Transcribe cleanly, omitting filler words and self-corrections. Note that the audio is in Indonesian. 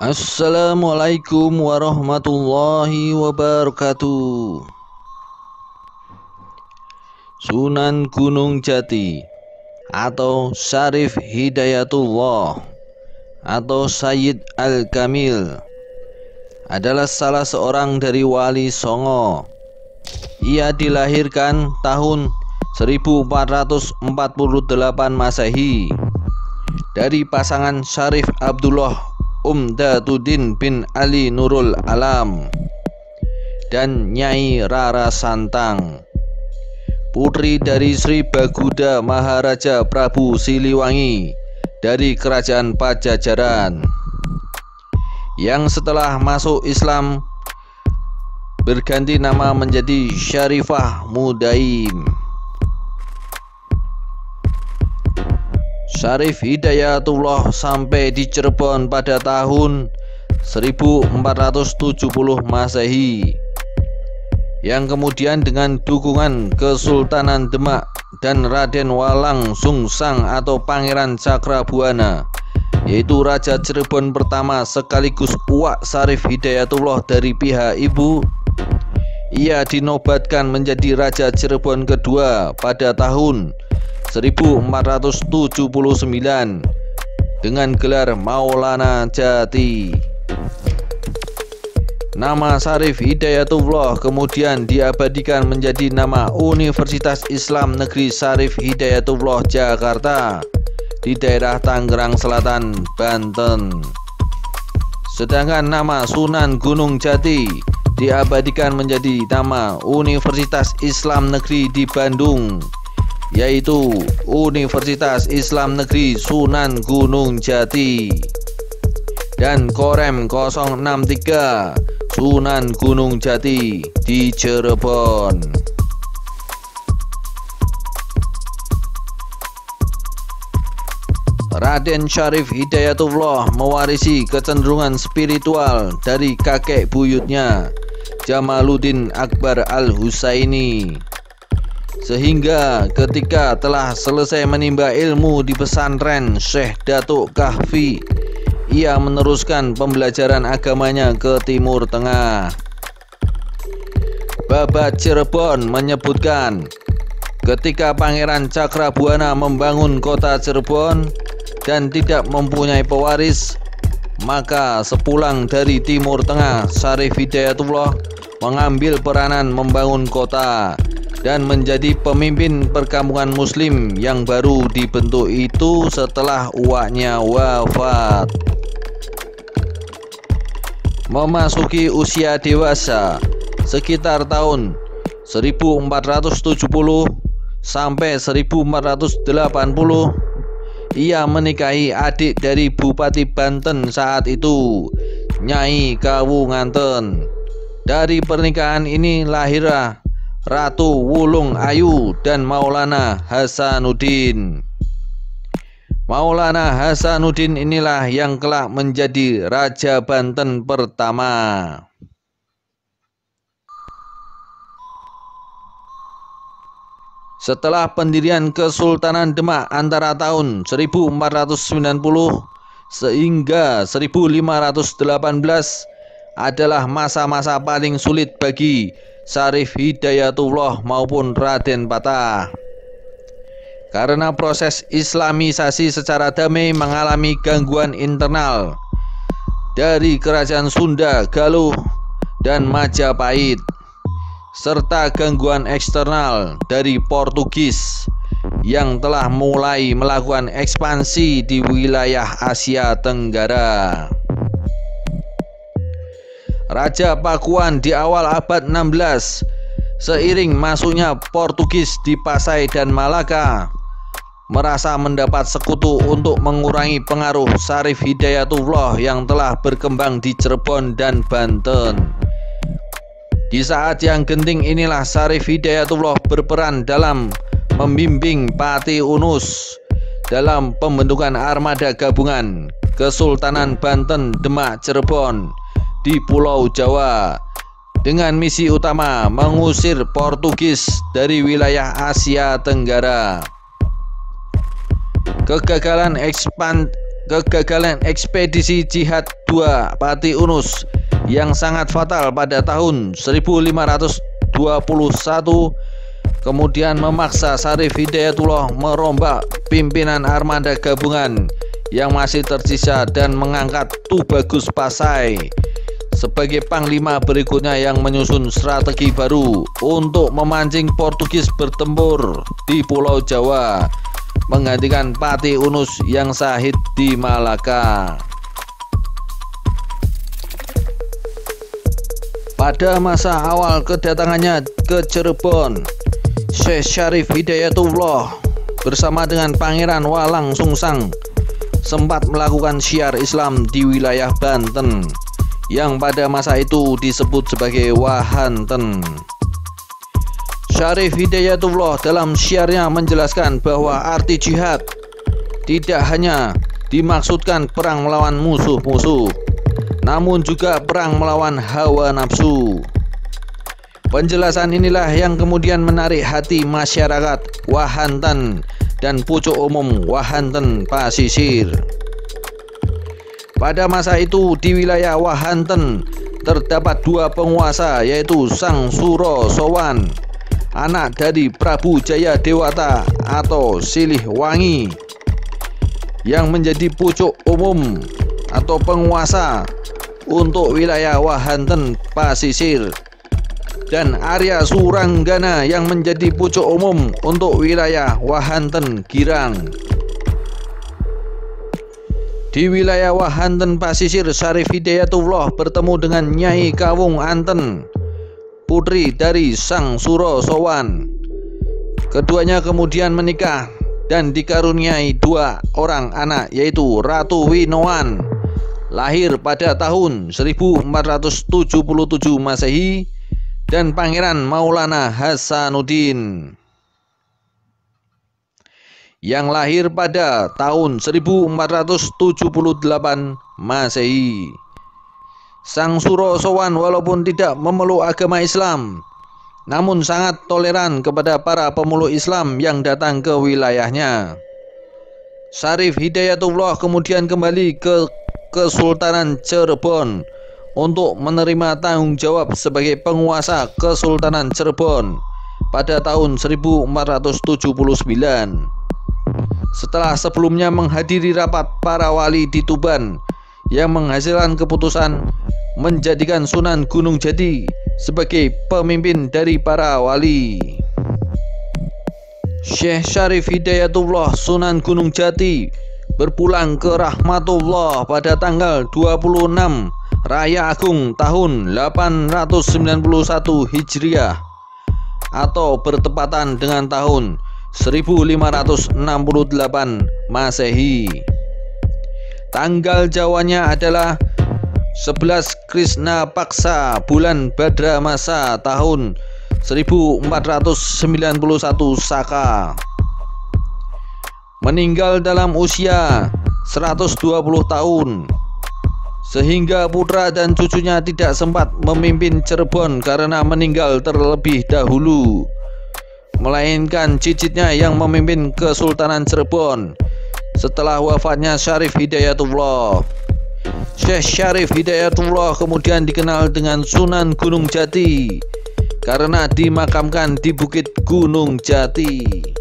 Assalamualaikum warahmatullahi wabarakatuh. Sunan Gunung Jati atau Syarif Hidayatullah atau Sayyid Al-Kamil adalah salah seorang dari wali Songo. Ia dilahirkan tahun 1448 Masehi dari pasangan Syarif Abdullah Umdatuddin bin Ali Nurul Alam dan Nyai Rara Santang, putri dari Sri Baguda Maharaja Prabu Siliwangi dari Kerajaan Pajajaran, yang setelah masuk Islam berganti nama menjadi Syarifah Mudaim. Syarif Hidayatullah sampai di Cirebon pada tahun 1470 Masehi, yang kemudian dengan dukungan Kesultanan Demak dan Raden Walang Sungsang atau Pangeran Cakrabuana, yaitu Raja Cirebon pertama sekaligus uwak Syarif Hidayatullah dari pihak ibu, ia dinobatkan menjadi Raja Cirebon kedua pada tahun 1479 dengan gelar Maulana Jati. Nama Syarif Hidayatullah kemudian diabadikan menjadi nama Universitas Islam Negeri Syarif Hidayatullah Jakarta di daerah Tangerang Selatan, Banten. Sedangkan nama Sunan Gunung Jati diabadikan menjadi nama Universitas Islam Negeri di Bandung, yaitu Universitas Islam Negeri Sunan Gunung Jati, dan Korem 063 Sunan Gunung Jati di Cirebon. Raden Syarif Hidayatullah mewarisi kecenderungan spiritual dari kakek buyutnya Jamaluddin Akbar Al-Husaini, sehingga ketika telah selesai menimba ilmu di pesantren Syekh Datuk Kahfi, ia meneruskan pembelajaran agamanya ke Timur Tengah. Babat Cirebon menyebutkan, ketika Pangeran Cakrabuana membangun kota Cirebon dan tidak mempunyai pewaris, maka sepulang dari Timur Tengah, Syarif Hidayatullah mengambil peranan membangun kota dan menjadi pemimpin perkampungan muslim yang baru dibentuk itu setelah uwaknya wafat. Memasuki usia dewasa sekitar tahun 1470 sampai 1480, ia menikahi adik dari Bupati Banten saat itu, Nyai Kawunganten. Dari pernikahan ini lahirlah Ratu Wulung Ayu dan Maulana Hasanuddin. Maulana Hasanuddin inilah yang kelak menjadi Raja Banten pertama. Setelah pendirian Kesultanan Demak antara tahun 1490 sehingga 1518 adalah masa-masa paling sulit bagi Syarif Hidayatullah maupun Raden Patah, karena proses Islamisasi secara damai mengalami gangguan internal dari kerajaan Sunda, Galuh, dan Majapahit, serta gangguan eksternal dari Portugis yang telah mulai melakukan ekspansi di wilayah Asia Tenggara. Raja Pakuan di awal abad 16, seiring masuknya Portugis di Pasai dan Malaka, merasa mendapat sekutu untuk mengurangi pengaruh Syarif Hidayatullah yang telah berkembang di Cirebon dan Banten. Di saat yang genting inilah Syarif Hidayatullah berperan dalam membimbing Pati Unus dalam pembentukan armada gabungan Kesultanan Banten, Demak, Cirebon di Pulau Jawa dengan misi utama mengusir Portugis dari wilayah Asia Tenggara. Kegagalan kegagalan ekspedisi jihad II Pati Unus yang sangat fatal pada tahun 1521 kemudian memaksa Syarif Hidayatullah merombak pimpinan armada gabungan yang masih tersisa dan mengangkat Tubagus Pasai sebagai panglima berikutnya yang menyusun strategi baru untuk memancing Portugis bertempur di Pulau Jawa, menggantikan Pati Unus yang syahid di Malaka. Pada masa awal kedatangannya ke Cirebon, Syekh Syarif Hidayatullah bersama dengan Pangeran Walang Sungsang sempat melakukan syiar Islam di wilayah Banten yang pada masa itu disebut sebagai Wahanten. Syarif Hidayatullah dalam syiarnya menjelaskan bahwa arti jihad tidak hanya dimaksudkan perang melawan musuh-musuh, namun juga perang melawan hawa nafsu. Penjelasan inilah yang kemudian menarik hati masyarakat Wahanten dan pucuk umum Wahanten Pasisir. Pada masa itu di wilayah Wahanten terdapat dua penguasa, yaitu Sang Suro Sowan, anak dari Prabu Jaya Dewata atau Silihwangi, yang menjadi pucuk umum atau penguasa untuk wilayah Wahanten Pasisir, dan Arya Suranggana yang menjadi pucuk umum untuk wilayah Wahanten Girang. Di wilayah Wahanten Pasisir, Syarif Hidayatullah bertemu dengan Nyai Kawung Anten, putri dari Sang Suro Sowan. Keduanya kemudian menikah dan dikaruniai dua orang anak, yaitu Ratu Winoan, lahir pada tahun 1477 Masehi, dan Pangeran Maulana Hasanuddin yang lahir pada tahun 1478 Masehi. Sang Suro Sowan walaupun tidak memeluk agama Islam, namun sangat toleran kepada para pemeluk Islam yang datang ke wilayahnya. Syarif Hidayatullah kemudian kembali ke Kesultanan Cirebon untuk menerima tanggung jawab sebagai penguasa Kesultanan Cirebon pada tahun 1479. Setelah sebelumnya menghadiri rapat para wali di Tuban yang menghasilkan keputusan menjadikan Sunan Gunung Jati sebagai pemimpin dari para wali. Syekh Syarif Hidayatullah Sunan Gunung Jati berpulang ke rahmatullah pada tanggal 26 Raya Agung tahun 891 Hijriah atau bertepatan dengan tahun 1568 Masehi. Tanggal Jawanya adalah 11 Krishna Paksa bulan Badra Masa tahun 1491 Saka. Meninggal dalam usia 120 tahun, sehingga putra dan cucunya tidak sempat memimpin Cirebon karena meninggal terlebih dahulu, melainkan cicitnya yang memimpin Kesultanan Cirebon setelah wafatnya Syarif Hidayatullah. Syekh Syarif Hidayatullah kemudian dikenal dengan Sunan Gunung Jati karena dimakamkan di Bukit Gunung Jati.